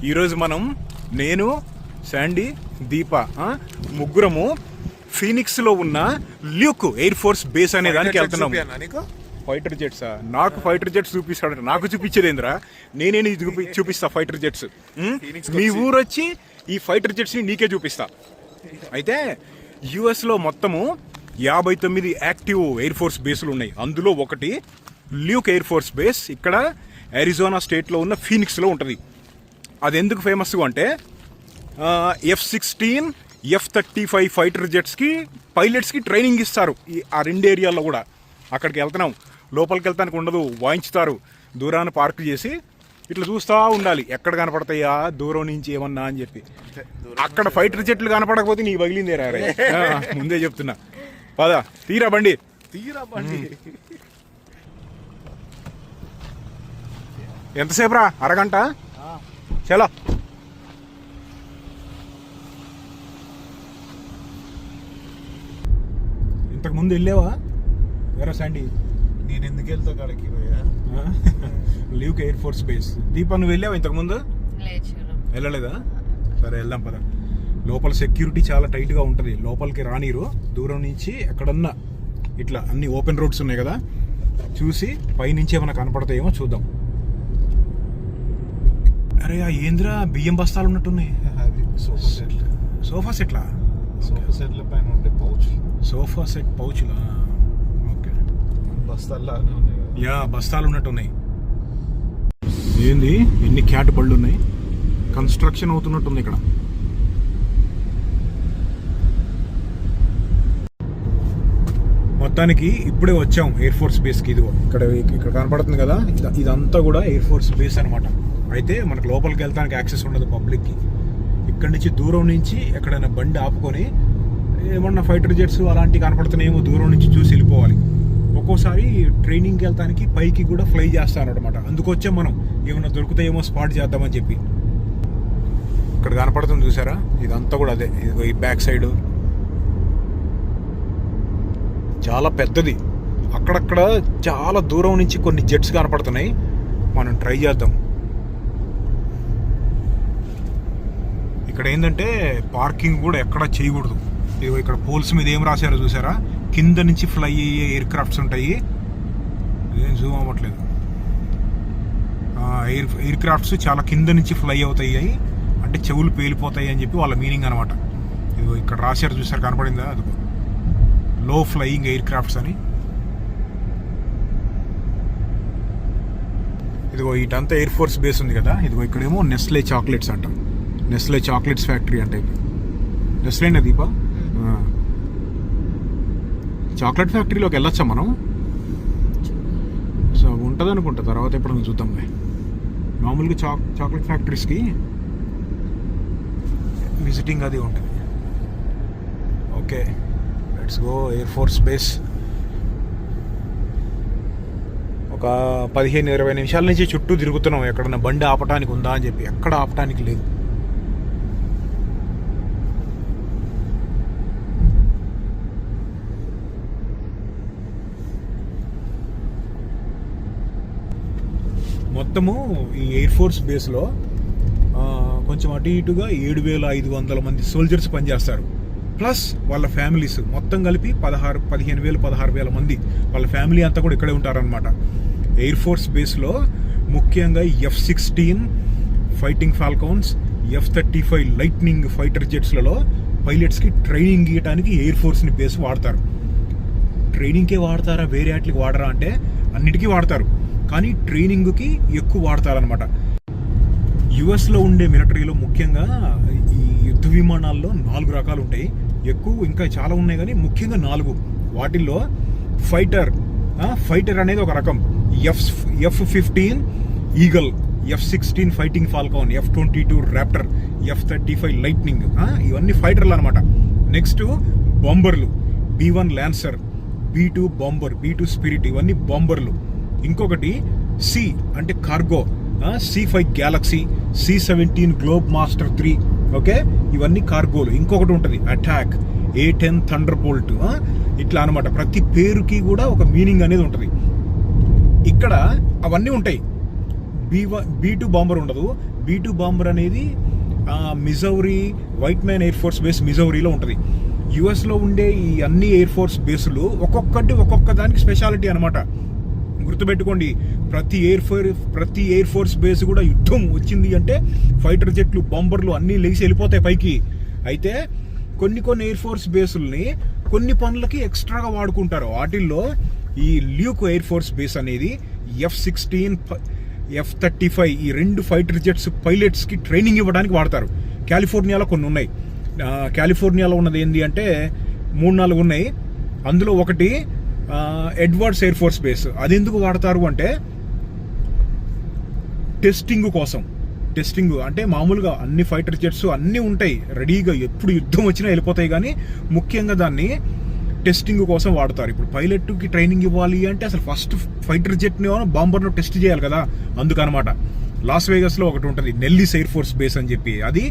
ఈరోజు మనం నేను శాండీ దీప ముగ్గురము ఫీనిక్స్లో ఉన్న ల్యూక్ ఎయిర్ ఫోర్స్ బేస్ అనే దానికి వెళ్తున్నాం. ఫైటర్ జెట్సా? నాకు ఫైటర్ జెట్స్ చూపిస్తాడు. నాకు చూపించేదేంద్రా, నేనే చూపిస్తా ఫైటర్ జెట్స్. మీ ఊరు వచ్చి ఈ ఫైటర్ జెట్స్ని నీకే చూపిస్తా. అయితే యుఎస్లో మొత్తము 59 యాక్టివ్ ఎయిర్ ఫోర్స్ బేస్లు ఉన్నాయి. అందులో ఒకటి ల్యూక్ ఎయిర్ ఫోర్స్ బేస్ ఇక్కడ అరిజోనా స్టేట్లో ఉన్న ఫీనిక్స్లో ఉంటుంది. అది ఎందుకు ఫేమస్ అంటే F-16, F-35 fighter jet ski పైలట్స్కి training ఇస్తారు. ఆ రెండు ఏరియాల్లో కూడా అక్కడికి వెళ్తున్నాం. లోపలికి వెళ్తానికి ఉండదు, వాయించుతారు. దూరాన్ని పార్క్ చేసి ఇట్లా చూస్తూ ఉండాలి, ఎక్కడ కనపడతాయా దూరం నుంచి ఏమన్నా అని చెప్పి. అక్కడ ఫైటర్ జెట్లు కనపడకపోతే నీకు పగిలిందే రారే, ముందే చెప్తున్నా. పద తీరా బండి. ఎంతసేపు రా? అరగంట. చలో. ఇంతకు ముందు వెళ్ళావా వేరే శాండీ? నేను ఎందుకు వెళ్తా కాడికి Luke air force base. Deepa నువ్వు వెళ్ళావా ఇంతకు ముందు? వెళ్ళలేదా? సరే వెళ్దాం పద. లోపల సెక్యూరిటీ చాలా టైట్గా ఉంటుంది, లోపలికి రానిరు. దూరం నుంచి ఎక్కడన్నా ఇట్లా అన్ని ఓపెన్ రోడ్స్ ఉన్నాయి కదా, చూసి పైనుంచి ఏమైనా కనపడతాయేమో చూద్దాం. అరే ఏంద్రా బియ్యం బస్తాలు ఉన్నట్టున్నాయి. సోఫా సెట్లా? సోఫా సెట్ల పైన ఉండే పౌచ్. సోఫా సెట్ పౌచ్లా? ఓకే, బస్తాల్లానే ఉన్నాయి. యా, బస్తాలు ఉన్నట్టున్నాయి. ఏంది ఎన్ని క్యాట్ బళ్ళు ఉన్నాయి? కన్స్ట్రక్షన్ అవుతున్నట్టుంది ఇక్కడ. మొత్తానికి ఇప్పుడే వచ్చాం ఎయిర్ ఫోర్స్ బేస్కి. ఇదిగో ఇక్కడ కనపడుతుంది కదా, ఇదంతా కూడా ఎయిర్ ఫోర్స్ బేస్ అనమాట. అయితే మనకు లోపలికి వెళ్తానికి యాక్సెస్ ఉండదు పబ్లిక్కి. ఇక్కడి నుంచి దూరం నుంచి ఎక్కడైనా బండి ఆపుకొని ఏమన్నా ఫైటర్ జెట్స్ అలాంటివి కనపడుతున్నాయేమో దూరం నుంచి చూసి వెళ్ళిపోవాలి. ఒక్కోసారి ట్రైనింగ్కి వెళ్తానికి పైకి కూడా ఫ్లై చేస్తాను అనమాట. అందుకొచ్చే మనం ఏమన్నా దొరుకుతాయేమో స్పాట్ చేద్దామని చెప్పి. ఇక్కడ కనపడుతుంది చూసారా, ఇదంతా కూడా అదే. ఇదిగో ఈ బ్యాక్ సైడ్ చాలా పెద్దది. అక్కడక్కడ చాలా దూరం నుంచి కొన్ని జెట్స్ కనపడుతున్నాయి. మనం ట్రై చేద్దాం. ఇక్కడ ఏంటంటే పార్కింగ్ కూడా ఎక్కడ చేయకూడదు. ఇదిగో ఇక్కడ పోల్స్ మీద ఏం రాశారో చూసారా, కింద నుంచి ఫ్లై అయ్యే ఎయిర్ క్రాఫ్ట్స్ ఉంటాయి. ఏం జూమ్ అవ్వట్లేదు. ఎయిర్ క్రాఫ్ట్స్ చాలా కింద నుంచి ఫ్లై అవుతాయి, అంటే చెవులు పేలిపోతాయి అని చెప్పి వాళ్ళ మీనింగ్ అనమాట. ఇదిగో ఇక్కడ రాశారు చూసారు, కనపడిందా? అదిగో లో ఫ్లయింగ్ ఎయిర్ క్రాఫ్ట్స్ అని. ఇదిగో ఇటంతా ఎయిర్ ఫోర్స్ బేస్ ఉంది కదా. ఇదిగో ఇక్కడేమో నెస్లే చాక్లెట్స్ అంట. నెస్లే చాక్లెట్స్ ఫ్యాక్టరీ అంటే నెస్లేనా దీపా? చాక్లెట్ ఫ్యాక్టరీలోకి వెళ్ళొచ్చా మనం? సో ఉంటుంది అనుకుంటా, తర్వాత ఎప్పుడైనా చూద్దాం. మామూలుగా చాక్లెట్ ఫ్యాక్టరీస్కి విజిటింగ్ అది ఉంటుంది. Okay, let's go air force base. ఒక 15-20 నిమిషాల నుంచి చుట్టూ తిరుగుతున్నాం, ఎక్కడన్నా బండి ఆపటానికి ఉందా అని చెప్పి. ఎక్కడ ఆపటానికి లేదు. మొత్తము ఈ ఎయిర్ ఫోర్స్ బేస్లో కొంచెం అటు ఇటుగా 7,500 మంది సోల్జర్స్ పనిచేస్తారు. ప్లస్ వాళ్ళ ఫ్యామిలీస్ మొత్తం కలిపి 15,000-16,000 మంది వాళ్ళ ఫ్యామిలీ అంతా కూడా ఇక్కడే ఉంటారనమాట. ఎయిర్ ఫోర్స్ బేస్లో ముఖ్యంగా F-16 fighting falcons, F-35 lightning fighter జెట్స్లలో పైలట్స్కి ట్రైనింగ్ ఇవ్వడానికి ఎయిర్ ఫోర్స్ని బేస్ వాడతారు. ట్రైనింగ్కే వాడతారా, వేరే వాటికి వాడరా అంటే అన్నిటికీ వాడతారు, కానీ ట్రైనింగ్కి ఎక్కువ వాడతారనమాట. యుఎస్లో ఉండే మిలిటరీలో ముఖ్యంగా ఈ యుద్ధ విమానాల్లో 4 రకాలు ఉంటాయి. ఎక్కువ ఇంకా చాలా ఉన్నాయి, కానీ ముఖ్యంగా 4. వాటిల్లో ఫైటర్ అనేది ఒక రకం. F-15 eagle, F-16 fighting falcon, F-22 raptor, F-35 lightning, ఇవన్నీ ఫైటర్లు అనమాట. నెక్స్ట్ బాంబర్లు, B-1 lancer, B-2 bomber, B-2 spirit, ఇవన్నీ బాంబర్లు. ఇంకొకటి సి అంటే cargo, C-5 galaxy, C-17 globe master 3. Okay, ఇవన్నీ కార్గోలు. ఇంకొకటి ఉంటుంది అటాక్, A-10 థండర్ బోల్ట్. ఇట్లా అనమాట. ప్రతి పేరుకి కూడా ఒక మీనింగ్ అనేది ఉంటుంది. ఇక్కడ అవన్నీ ఉంటాయి. B-2 బాంబర్ ఉండదు, B2 బాంబర్ అనేది Missouri Whiteman air force base మిజౌరీలో ఉంటుంది. యుఎస్లో ఉండే ఈ అన్ని ఎయిర్ ఫోర్స్ బేసులు ఒక్కొక్క దానికి స్పెషాలిటీ అనమాట. గుర్తుపెట్టుకోండి, ప్రతి ఎయిర్ ఫోర్స్ బేస్ కూడా యుద్ధం వచ్చింది అంటే ఫైటర్ జెట్లు బాంబర్లు అన్నీ లేచి వెళ్ళిపోతాయి పైకి. అయితే కొన్ని ఎయిర్ ఫోర్స్ బేసుల్ని కొన్ని పనులకి ఎక్స్ట్రాగా వాడుకుంటారు. వాటిల్లో ఈ ల్యూక్ ఎయిర్ ఫోర్స్ బేస్ అనేది F-16 F-35 ఈ 2 ఫైటర్ జెట్స్ పైలట్స్కి ట్రైనింగ్ ఇవ్వడానికి వాడతారు. కాలిఫోర్నియాలో కొన్ని ఉన్నాయి. కాలిఫోర్నియాలో ఉన్నది ఏంటి అంటే 3-4 ఉన్నాయి. అందులో ఒకటి ఎడ్వర్డ్స్ ఎయిర్ ఫోర్స్ బేస్. అది ఎందుకు వాడతారు అంటే టెస్టింగ్ అంటే మామూలుగా అన్ని ఫైటర్ జెట్స్ అన్నీ ఉంటాయి రెడీగా, ఎప్పుడు యుద్ధం వచ్చినా వెళ్ళిపోతాయి. కానీ ముఖ్యంగా దాన్ని టెస్టింగ్ కోసం వాడతారు. ఇప్పుడు పైలట్కి ట్రైనింగ్ ఇవ్వాలి అంటే అసలు ఫస్ట్ ఫైటర్ జెట్ని బాంబర్ను టెస్ట్ చేయాలి కదా, అందుకనమాట. లాస్ వేగస్లో ఒకటి ఉంటుంది నెల్లిస్ ఎయిర్ ఫోర్స్ బేస్ అని చెప్పి, అది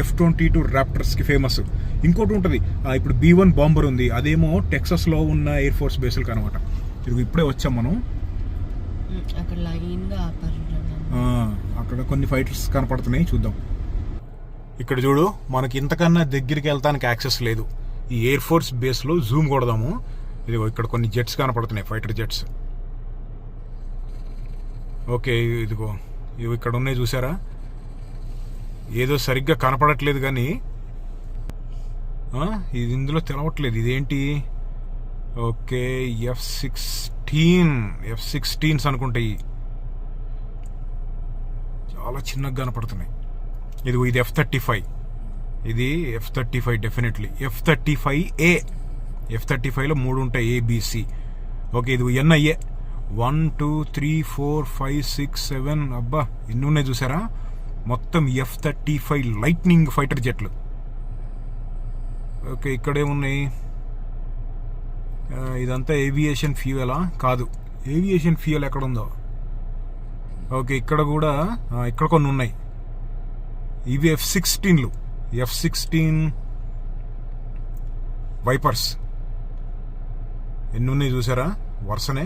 F-22 ర్యాప్టర్స్కి ఫేమస్. ఇంకోటి ఉంటుంది ఇప్పుడు B-1 బాంబర్ ఉంది, అదేమో టెక్సస్లో ఉన్న ఎయిర్ ఫోర్స్ బేసులకు అనమాట. ఇది ఇప్పుడే వచ్చాం మనం. అక్కడ కొన్ని ఫైటర్స్ కనపడుతున్నాయి, చూద్దాం. ఇక్కడ చూడు, మనకి ఇంతకన్నా దగ్గరికి వెళ్తానికి యాక్సెస్ లేదు. ఈ ఎయిర్ ఫోర్స్ బేస్లో జూమ్ కొడదాము. ఇదిగో ఇక్కడ కొన్ని జెట్స్ కనపడుతున్నాయి, ఫైటర్ జెట్స్. ఓకే, ఇదిగో ఇవి ఇక్కడ ఉన్నాయి, చూసారా? ఏదో సరిగ్గా కనపడట్లేదు కానీ ఇది ఇందులో తెలవట్లేదు, ఇదేంటి? Okay, F-16 అనుకుంటాయి. చాలా చిన్నగా కనపడుతున్నాయి. ఇది F-35, ఇది F-35 డెఫినెట్లీ F-35A. F-35లో 3 ఉంటాయి, ABC. ఓకే, ఇది NIA 1 2 3 4 5 6 7 అబ్బా ఎన్ని ఉన్నాయి చూసారా? మొత్తం F-35 లైట్నింగ్ ఫైటర్ జెట్లు. ఓకే, ఇక్కడే ఉన్నాయి. ఇదంతా ఏవియేషన్ ఫ్యూయలా? కాదు, ఏవియేషన్ ఫ్యూయల్ ఎక్కడ ఉందో. ఓకే, ఇక్కడ కూడా ఇక్కడ కొన్ని ఉన్నాయి. ఇవి F-16 వైపర్స్. ఎన్ని ఉన్నాయి చూసారా వరుసనే?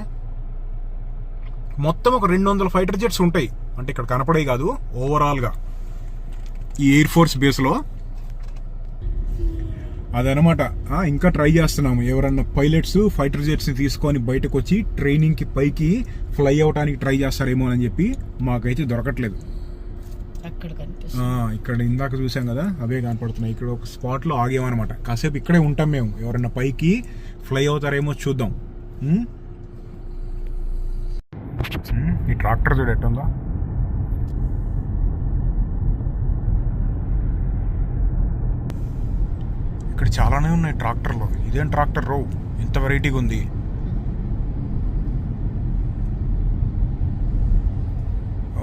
మొత్తం ఒక 200 ఫైటర్ జెట్స్ ఉంటాయి. అంటే ఇక్కడ కనపడే కాదు, ఓవరాల్గా ఈ ఎయిర్ ఫోర్స్ బేస్లో అదనమాట. ఇంకా ట్రై చేస్తున్నాము, ఎవరన్నా పైలట్స్ ఫైటర్ జెట్స్ని తీసుకొని బయటకు వచ్చి ట్రైనింగ్కి పైకి ఫ్లై అవడానికి ట్రై చేస్తారేమో అని చెప్పి. మాకైతే దొరకట్లేదు. ఇక్కడ ఇందాక చూసాం కదా, అవే కనపడుతున్నాయి. ఇక్కడ ఒక స్పాట్లో ఆగేమన్నమాట. కాసేపు ఇక్కడే ఉంటాం మేము, ఎవరన్నా పైకి ఫ్లై అవుతారేమో చూద్దాం. ఈ ట్రాక్టర్ చూడు ఎట్టుందో. ఇక్కడ చాలానే ఉన్నాయి ట్రాక్టర్లు. ఇదేం ట్రాక్టర్ రో, ఇంత వెరైటీగా ఉంది.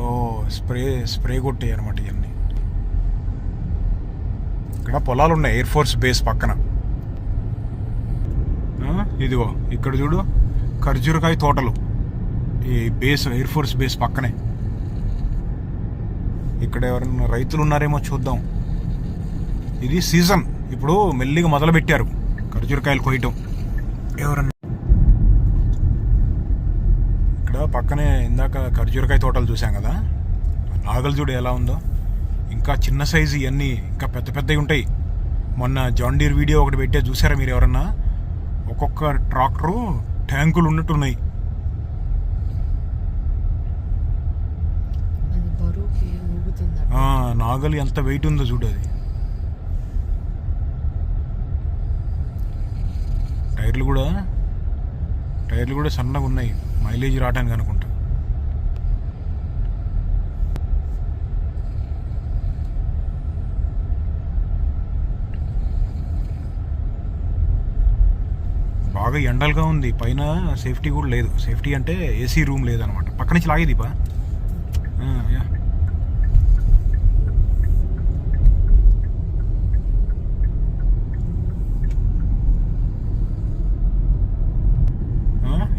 ఓ, స్ప్రే కొట్టాయి అనమాట ఇవన్నీ. ఇక్కడ పొలాలు ఉన్నాయి ఎయిర్ ఫోర్స్ బేస్ పక్కన. ఇదిగో ఇక్కడ చూడు, ఖర్జూరకాయ తోటలు ఈ బేస్ ఎయిర్ ఫోర్స్ బేస్ పక్కనే. ఇక్కడ ఎవరైనా రైతులు ఉన్నారేమో చూద్దాం. ఇది సీజన్, ఇప్పుడు మెల్లిగా మొదలు పెట్టారు ఖర్జూరకాయలు కొయ్యటం. ఎవరన్నా ఇక్కడ పక్కనే ఇందాక ఖర్జూరకాయ తోటలు చూసాం కదా, నాగలు చూడు ఎలా ఉందో. ఇంకా చిన్న సైజు ఇవన్నీ ఇంకా పెద్ద పెద్దవి ఉంటాయి. మొన్న జాన్ డీర్ వీడియో ఒకటి పెట్టే చూసారా మీరు ఎవరన్నా? ఒక్కొక్క ట్రాక్టరు ట్యాంకులు ఉన్నట్టున్నాయి. నాగలి ఎంత వెయిట్ ఉందో చూడు. అది టైర్లు కూడా సన్నగా ఉన్నాయి, మైలేజ్ రావడానికి అనుకుంటా. బాగా ఎండలుగా ఉంది, పైన సేఫ్టీ కూడా లేదు. సేఫ్టీ అంటే ఏసీ రూమ్ లేదనమాట. పక్క నుంచి లాగేదిపా.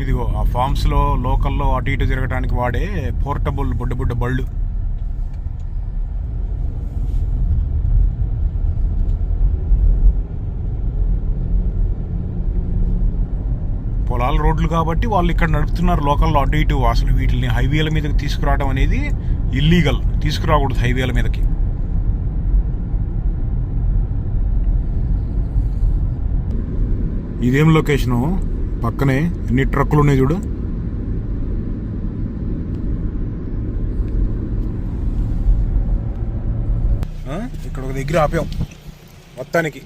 ఇదిగో ఆ ఫార్మ్స్లో లోకల్లో అటు ఇటు తిరగడానికి వాడే పోర్టబుల్ బుడ్డ బళ్ళు. పొలాల రోడ్లు కాబట్టి వాళ్ళు ఇక్కడ నడుపుతున్నారు లోకల్లో అటు ఇటు. అసలు వీటిని హైవేల మీదకి తీసుకురావడం అనేది ఇల్లీగల్, తీసుకురాకూడదు హైవేల మీదకి. ఇదేం లొకేషను, పక్కనే ఎన్ని ట్రక్కులు ఉన్నాయి చూడు. ఇక్కడ ఒక దగ్గర ఆపాం మొత్తానికి.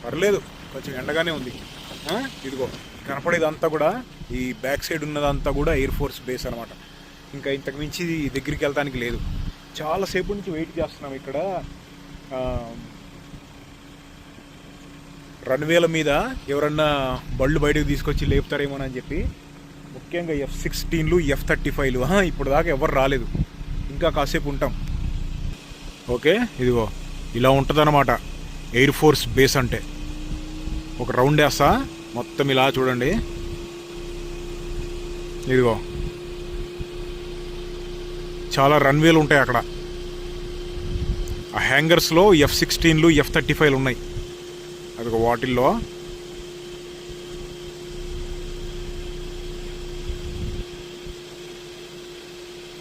పర్లేదు, కొంచెం ఎండగానే ఉంది. ఇదిగో కనపడేదంతా కూడా, ఈ బ్యాక్ సైడ్ ఉన్నదంతా కూడా ఎయిర్ ఫోర్స్ బేస్ అనమాట. ఇంకా ఇంతకు మించి దగ్గరికి వెళ్ళడానికి లేదు. చాలాసేపు నుంచి వెయిట్ చేస్తున్నాం ఇక్కడ. రన్వేల మీద ఎవరన్నా బళ్ళు బయటకు తీసుకొచ్చి లేపుతారేమోనని చెప్పి, ముఖ్యంగా F-16లు F-35లు ఇప్పుడు దాకా ఎవరు రాలేదు. ఇంకా కాసేపు ఉంటాం. ఓకే, ఇదిగో ఇలా ఉంటుందన్నమాట ఎయిర్ ఫోర్స్ బేస్ అంటే. ఒక రౌండ్ వేస్తా మొత్తం ఇలా చూడండి. ఇదిగో చాలా రన్వేలు ఉంటాయి అక్కడ. ఆ హ్యాంగర్స్లో F-16లు F-35లు ఉన్నాయి. అదిగో వాటిల్లో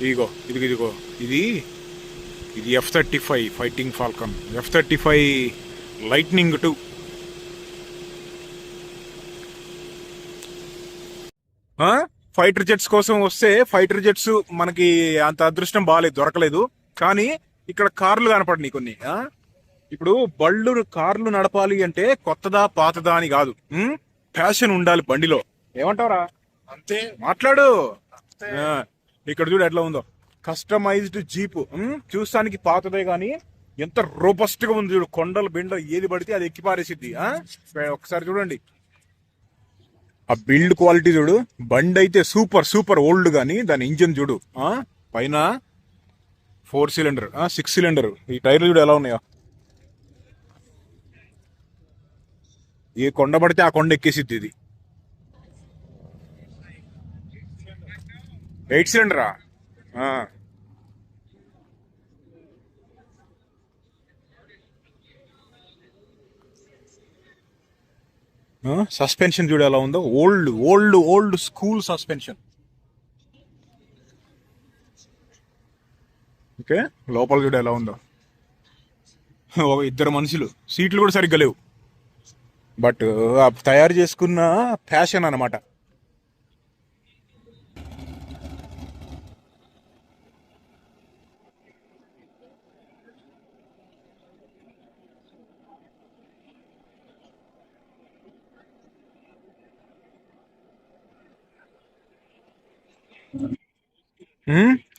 ఇదిగో ఇది F-35 fighting Falcon, F-35 lightning 2. Fighter jets కోసం వస్తే ఫైటర్ జెట్స్ మనకి అంత అదృష్టం బాగాలేదు, దొరకలేదు. కానీ ఇక్కడ కార్లు కనపడినాయి కొన్ని. ఇప్పుడు కార్లు నడపాలి అంటే కొత్తదా పాతదా అని కాదు, ఫ్యాషన్ ఉండాలి బండిలో. ఏమంటావురా? అంతే, మాట్లాడు. ఇక్కడ చూడు ఎట్లా ఉందో, కస్టమైజ్డ్ జీప్. చూస్తానికి పాతదే గాని ఎంత రోబస్ట్ గా ఉంది చూడు. కొండలు బిండలు ఏది పడితే అది ఎక్కి పారేసిద్ది. ఒకసారి చూడండి ఆ బిల్డ్ క్వాలిటీ చూడు. బండి అయితే సూపర్ సూపర్ ఓల్డ్ గాని దాని ఇంజిన్ చూడు. పైన 4 సిలిండర్ 6 సిలిండర్. ఈ టైర్లు చూడు ఎలా ఉన్నాయో. ఏ కొండ పడితే ఆ కొండ ఎక్కేసిద్ది ఇది. 8 సిలిండరా? సస్పెన్షన్ చూడు ఎలా ఉందో. Old old old school suspension. Okay, లోపల చూడు ఎలా ఉందో. ఇద్దరు మనుషులు, సీట్లు కూడా సరిగ్గా లేవు. బట్ తయారు చేసుకున్న ఫ్యాషన్ అన్నమాట.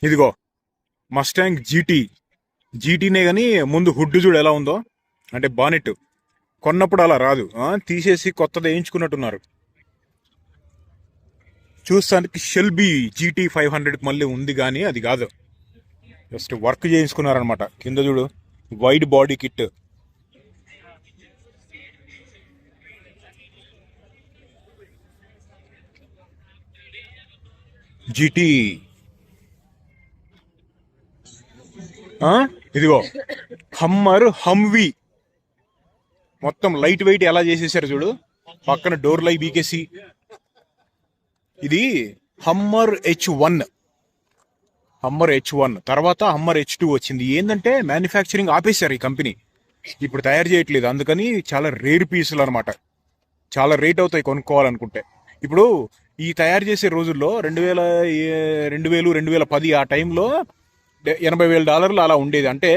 ఇదిగో మస్టాంగ్ జీటీనే కానీ ముందు హుడ్ చూడు ఎలా ఉందో. అంటే బానెట్ కొన్నప్పుడు అలా రాదు, తీసేసి కొత్తది వేయించుకున్నట్టున్నారు. చూస్తానికి షెల్బీ GT 500 మళ్ళీ ఉంది కానీ అది కాదు, జస్ట్ వర్క్ చేయించుకున్నారనమాట. కింద చూడు వైడ్ బాడీ కిట్. GT. ఇదిగో హమ్వీ మొత్తం లైట్ వెయిట్ ఎలా చేసేసారు చూడు. పక్కన డోర్ లై బీకేసి. ఇది హమ్మర్ H1 తర్వాత హమ్మర్ H2 వచ్చింది. ఏంటంటే మ్యానుఫ్యాక్చరింగ్ ఆపేశారు ఈ కంపెనీ, ఇప్పుడు తయారు చేయట్లేదు. అందుకని చాలా రేర్ పీసులు అనమాట, చాలా రేట్ అవుతాయి కొనుక్కోవాలనుకుంటే. ఇప్పుడు ఈ తయారు చేసే రోజుల్లో 2010 ఆ టైంలో $80,000 అలా ఉండేది, అంటే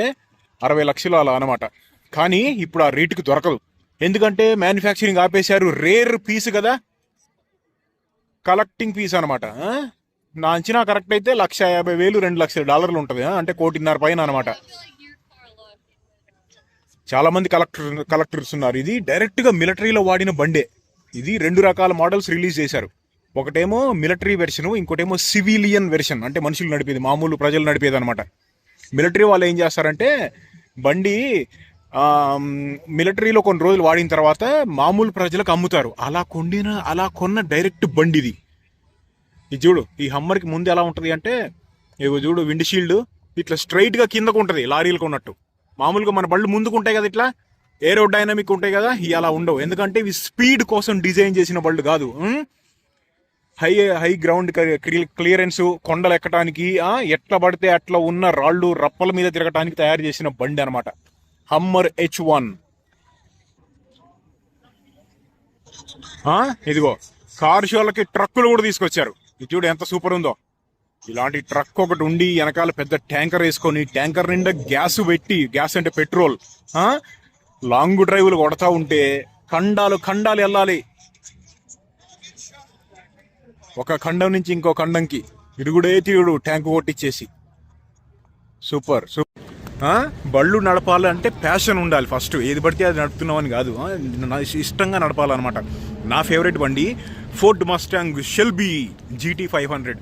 60 లక్షలు అలా అనమాట. కానీ ఇప్పుడు ఆ రేటుకి దొరకదు, ఎందుకంటే మ్యానుఫ్యాక్చరింగ్ ఆపేశారు. రేర్ పీస్ కదా, కలెక్టింగ్ పీస్ అనమాట. నా అంచనా కరెక్ట్ అయితే $150,000 $2 లక్షలు ఉంటుంది, అంటే 1.5 కోటి పైన అనమాట. చాలా మంది కలెక్టర్స్ ఉన్నారు. ఇది డైరెక్ట్ గా మిలిటరీలో వాడిన బండే. ఇది 2 రకాల మోడల్స్ రిలీజ్ చేశారు. ఒకటేమో మిలిటరీ వెర్షన్, ఇంకోటేమో సివిలియన్ వెర్షన్, అంటే మనుషులు నడిపేది, మామూలు ప్రజలు నడిపేది అనమాట. మిలిటరీ వాళ్ళు ఏం చేస్తారంటే బండి మిలిటరీలో కొన్ని రోజులు వాడిన తర్వాత మామూలు ప్రజలకు అమ్ముతారు. అలా కొన్న డైరెక్ట్ బండి ఇది. ఇది చూడు, ఈ హమ్మర్కి ముందు ఎలా ఉంటుంది అంటే, ఇగో చూడు విండ్ షీల్డ్ ఇట్లా స్ట్రైట్ గా కిందకు ఉంటుంది, లారీలకు ఉన్నట్టు. మామూలుగా మన బళ్ళు ముందుకు ఉంటాయి కదా ఇట్లా, ఏరోడైనమిక్ ఉంటాయి కదా, ఇవి అలా ఉండవు. ఎందుకంటే ఇవి స్పీడ్ కోసం డిజైన్ చేసిన బళ్ళు కాదు. హై గ్రౌండ్ క్లియరెన్స్, కొండలు ఎక్కడానికి, ఎట్లా పడితే అట్లా ఉన్న రాళ్ళు రప్పల మీద తిరగటానికి తయారు చేసిన బండి అనమాట హమ్మర్ H1. ఇదిగో కార్ షోలకి ట్రక్కులు కూడా తీసుకొచ్చారు. ఇది చూడు ఎంత సూపర్ ఉందో. ఇలాంటి ట్రక్ ఒకటి ఉండి వెనకాల పెద్ద ట్యాంకర్ వేసుకొని ట్యాంకర్ నిండా గ్యాస్ పెట్టి, గ్యాస్ అంటే పెట్రోల్, లాంగ్ డ్రైవ్లు కొడతా ఉంటే ఖండాలు వెళ్ళాలి. ఒక ఖండం నుంచి ఇంకో ఖండంకి ఇరుగుడే తీరుడు ట్యాంకు కొట్టిచ్చేసి. సూపర్. బళ్ళు నడపాలంటే ప్యాషన్ ఉండాలి ఫస్ట్. ఏది పడితే అది నడుపుతున్నామని కాదు, ఇష్టంగా నడపాలన్నమాట. నా ఫేవరెట్ బండి ఫోర్డ్ మస్టాంగ్ షెల్బీ GT 500.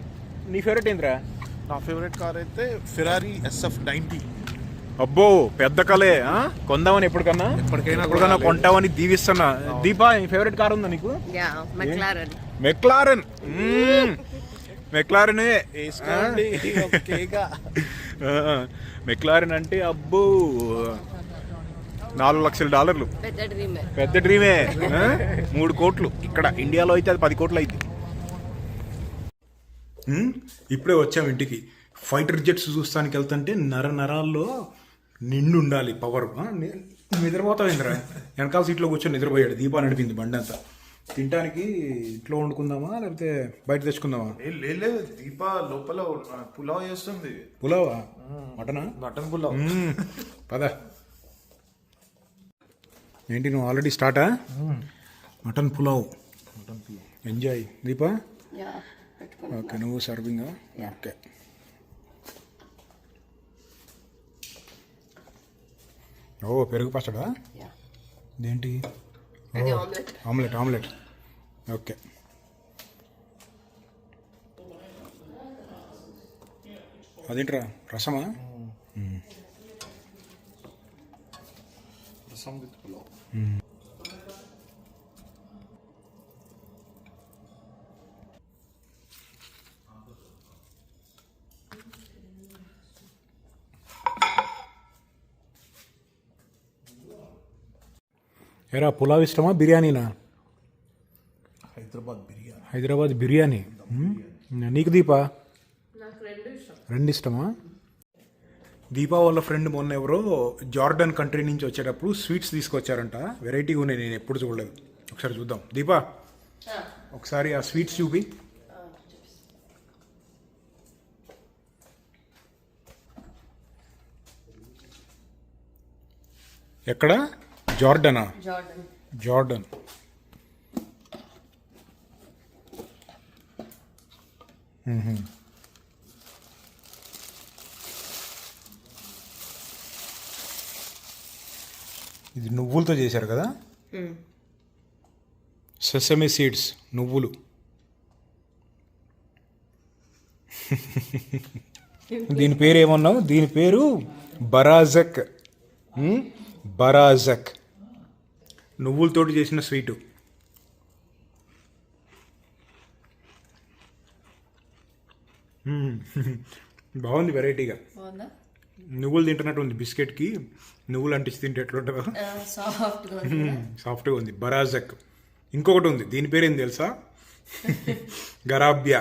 నీ ఫేవరెట్ ఏంద్రా? నా ఫేవరెట్ కార్ అయితే ఫెరారీ SF90. అబ్బో పెద్ద కలే. కొందామని ఎప్పటికైనా కొంటామని దీవిస్తున్నా. దీపా నీ ఫేవరెట్ కార్ ఉందా నీకు? మెక్లారెన్. మెక్లారెనే మెక్లారెన్ అంటే అబ్బో $4 లక్షలు. పెద్ద డ్రీమే. 3 కోట్లు. ఇక్కడ ఇండియాలో అయితే అది 10 కోట్లు అయింది. ఇప్పుడే వచ్చాం ఇంటికి. ఫైటర్ జెట్స్ చూస్తానికి వెళ్తుంటే నరాల్లో నిండు ఉండాలి పవర్. నిద్రపోతావు ఇంద్రా. వెనకాల సీట్లో కూర్చొని నిద్రపోయాడు. దీపా నడిపింది బండి అంతా. తినడానికి ఇంట్లో వండుకుందామా లేకపోతే బయట తెచ్చుకుందామా? లేదు, దీపా లోపల పులావ్ చేస్తుంది. పులావా? మటన్ పులావ్. పద. ఏంటి నువ్వు ఆల్రెడీ స్టార్టా? Mutton pulao. Enjoy Deepa. Okay, నువ్వు సర్వింగా? ఓకే. ఓ పెరుగు పచ్చడా? ఇదేంటి? ఆమ్లెట్. ఓకే. అదేంట్రా రసమా? రసం విత్ పులావ్. ఎరా పులావ్ ఇష్టమా బిర్యానీనా? హైదరాబాద్ బిర్యానీ. నీకు దీపా? రెండు ఇష్టమా? దీపా వాళ్ళ ఫ్రెండ్ మొన్న ఎవరో జార్డన్ కంట్రీ నుంచి వచ్చేటప్పుడు స్వీట్స్ తీసుకొచ్చారంట. వెరైటీగా ఉన్నాయి, నేను ఎప్పుడు చూడలేదు. ఒకసారి చూద్దాం. దీపా ఒకసారి ఆ స్వీట్స్ చూపి. ఎక్కడ? జార్డనా? జార్డన్. ఇది నువ్వులతో చేశారు కదా? సెసమి సీడ్స్, నువ్వులు. దీని పేరు ఏమన్నావు? దీని పేరు బరాజక్. బరాజక్ నువ్వులతోటి చేసిన స్వీటు. బాగుంది, వెరైటీగా. నువ్వులు తింటున్నట్టు ఉంది. బిస్కెట్కి నువ్వులు అంటించి తింటే ఎట్లుంటుందో సాఫ్ట్గా ఉంది. బరాజక్. ఇంకొకటి ఉంది, దీని పేరు ఏం తెలుసా? గరాబ్యా.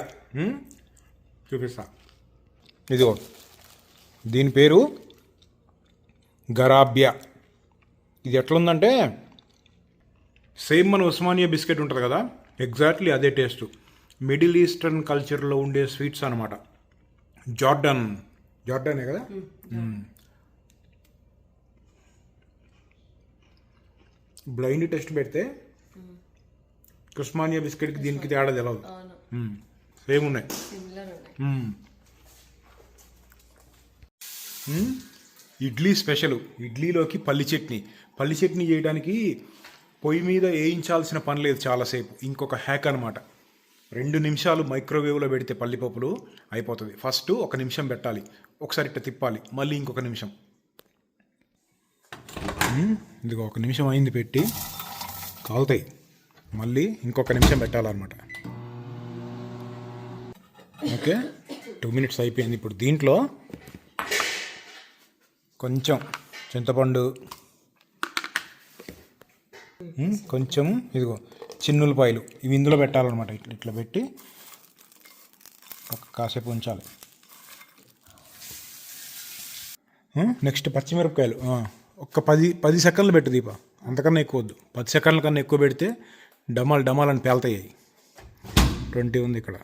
చూపిస్తా. ఇదిగో దీని పేరు గరాబ్యా. ఇది ఎట్లుందంటే సేమ్ మన ఉస్మానియా బిస్కెట్ ఉంటుంది కదా, ఎగ్జాక్ట్లీ అదే టేస్ట్. మిడిల్ ఈస్టర్న్ కల్చర్లో ఉండే స్వీట్స్ అనమాట. జార్డనే కదా. బ్లైండ్ టెస్ట్ పెడితే ఉస్మానియా బిస్కెట్కి దీనికి తేడా తెలవదు. సేమ్ ఉన్నాయి. ఇడ్లీ స్పెషల్. ఇడ్లీలోకి పల్లి చట్నీ చేయడానికి పొయ్యి మీద వేయించాల్సిన పని లేదు చాలాసేపు. ఇంకొక హ్యాక్ అనమాట. 2 నిమిషాలు మైక్రోవేవ్లో పెడితే పల్లిపప్పులు అయిపోతుంది. ఫస్ట్ 1 నిమిషం పెట్టాలి, ఒకసారి ఇట్లా తిప్పాలి, మళ్ళీ ఇంకొక నిమిషం. ఇదిగో 1 నిమిషం అయింది పెట్టి, కాలుతాయి. మళ్ళీ ఇంకొక నిమిషం పెట్టాలన్నమాట. ఓకే, 2 మినిట్స్ అయిపోయింది. ఇప్పుడు దీంట్లో కొంచెం చింతపండు, కొంచెం ఇదిగో చిన్నులపాయలు ఇవి ఇందులో పెట్టాలన్నమాట. ఇట్లా ఇట్లా పెట్టి కాసేపు ఉంచాలి. నెక్స్ట్ పచ్చిమిరపకాయలు ఒక 10 సెకండ్లు పెట్టు దీప, అంతకన్నా ఎక్కువ వద్దు. 10 సెకండ్ల కన్నా ఎక్కువ పెడితే డమాల్ డమాల్ అని పేలుతాయి. 20 ఉంది ఇక్కడ.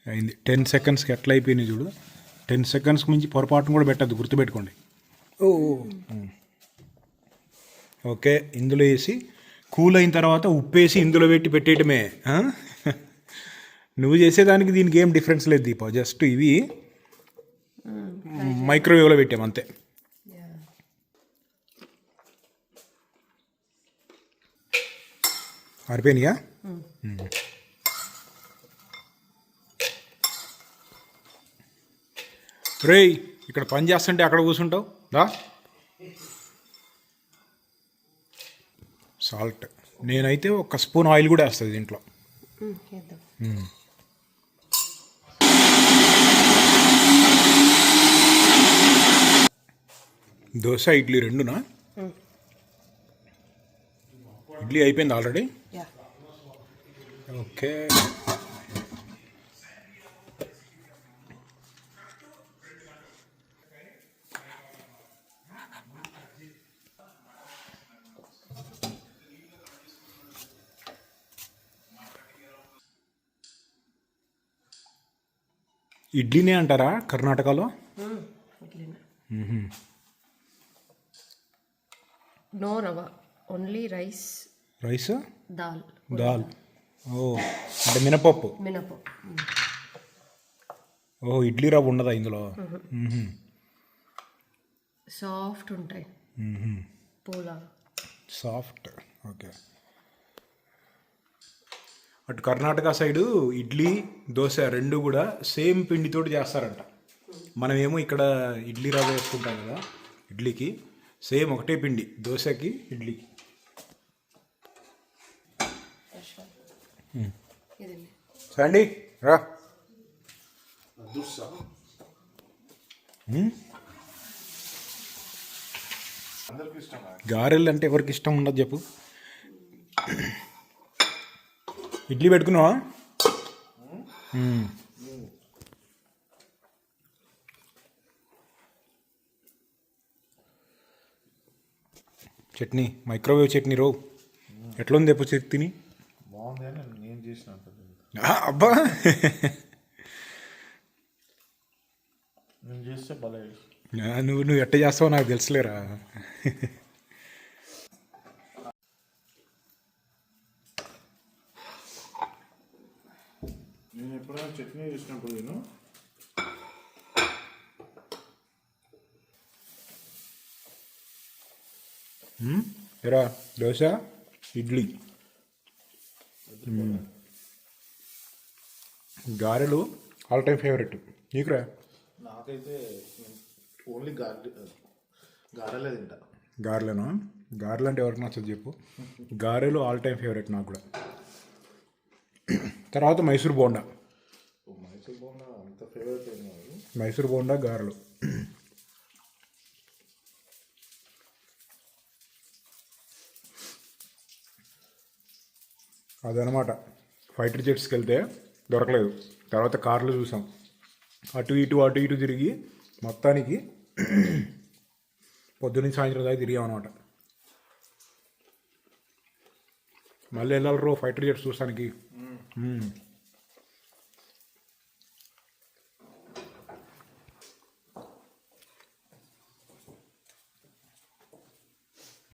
అయింది 10 సెకండ్స్కి ఎట్లా అయిపోయినాయి చూడు. 10 సెకండ్స్కి మించి పొరపాటును కూడా పెట్టద్దు, గుర్తుపెట్టుకోండి. ఓకే, ఇందులో వేసి కూల్ అయిన తర్వాత ఉప్పు వేసి ఇందులో పెట్టి పెట్టేయటమే. నువ్వు చేసేదానికి దీనికి ఏం డిఫరెన్స్ లేదు దీప, జస్ట్ ఇవి మైక్రోవేవ్లో పెట్టాము అంతే. ఆరిపోయినాయా? రేయ్, ఇక్కడ పని చేస్తుంటే అక్కడ కూర్చుంటావు దా. సాల్ట్ నేనైతే ఒక స్పూన్ ఆయిల్ కూడా వేస్తుంది దీంట్లో. దోశ ఇడ్లీ రెండునా? ఇడ్లీ అయిపోయింది ఆల్రెడీ. ఓకే, ఇడ్లీనే అంటారా కర్ణాటకలో? No rava, only rice. Rice, dal. Dal. ఓ, అంటే మినపప్పు. మినపప్పు. ఓ, ఇడ్లీ రవ్వ ఉండదా ఇందులో? సాఫ్ట్ ఉంటాయి, పోలా సాఫ్ట్. ఓకే, అటు కర్ణాటక సైడు ఇడ్లీ దోశ రెండు కూడా సేమ్ పిండితోటి చేస్తారంట. మనమేమో ఇక్కడ ఇడ్లీ రవ్వ వేసుకుంటాం కదా ఇడ్లీకి, సేమ్ ఒకటే పిండి దోశకి ఇడ్లీకి. సండి రా. గారెలు అంటే ఎవరికి ఇష్టం ఉండదు చెప్పు. ఇడ్లీ పెట్టుకున్నావా? చట్నీ, మైక్రోవేవ్ చట్నీ రో. ఎట్లుంది ఎప్పుడు చట్నీ? బాగుంది, నేను చేసిన. అబ్బా, నేను చేస్తే భలే. నువ్వు ఎట్ట చేస్తావో నాకు తెలుసులేరా. నేను ఎప్పుడైనా చట్నీ చేసినప్పుడు నేను ఎరా దోశ ఇడ్లీ గారెలు ఆల్ టైమ్ ఫేవరెట్. నీకురా? నాకైతే ఓన్లీ గారెలే తింటా. గారెలేనా? గారెలు అంటే ఎవరికి నచ్చదు చెప్పు. గారెలు ఆల్ టైమ్ ఫేవరెట్ నాకు కూడా. తర్వాత మైసూర్ బోండా. మైసూర్ బోండా అంత ఫేవరెట్ ఏం కాదు. మైసూర్ బోండా గారెలు. అదనమాట. ఫైటర్ జెట్స్కి వెళ్తే దొరకలేదు, తర్వాత కార్లు చూసాం, అటు ఇటు తిరిగి మొత్తానికి పొద్దున్నీ సాయంత్రం దాకా తిరిగాం అనమాట. మళ్ళీ వెళ్ళాలి రో ఫైటర్ జెట్స్ చూస్తానికి.